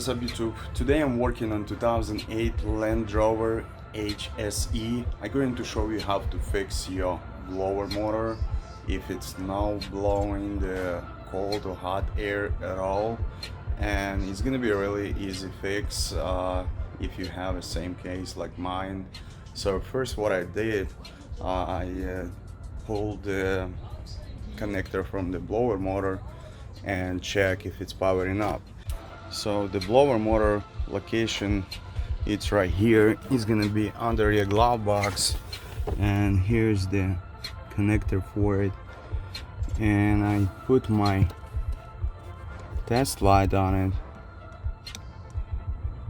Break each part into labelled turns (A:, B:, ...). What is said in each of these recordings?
A: What's up YouTube? Today I'm working on 2008 Land Rover HSE. I'm going to show you how to fix your blower motor if it's not blowing the cold or hot air at all, and it's gonna be a really easy fix if you have the same case like mine. So first what I did, I pulled the connector from the blower motor and check if it's powering up. So the blower motor location, it's right here. It's gonna be under your glove box, and here's the connector for it. And I put my test light on it,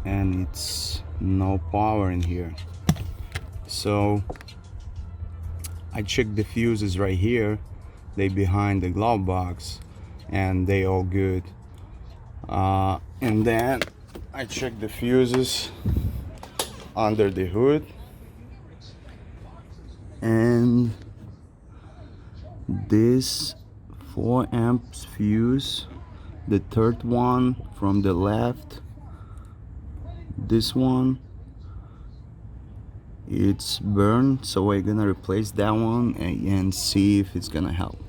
A: and it's no power in here. So I checked the fuses right here. They behind the glove box, and they all good. And then I checked the fuses under the hood, and this 4 amps fuse, the third one from the left, this one, it's burned, so we're gonna replace that one and see if it's gonna help.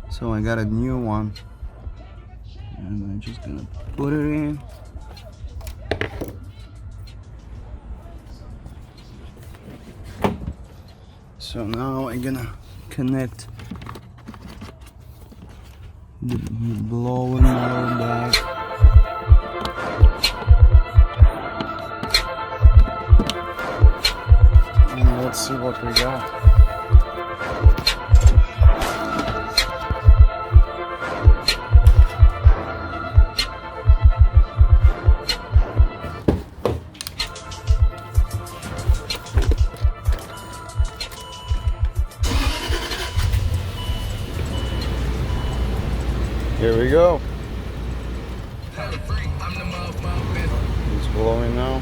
A: So I got a new one, and I'm just gonna put it in. So now I'm gonna connect the blower motor back. And let's see what we got. Here we go. It's blowing now.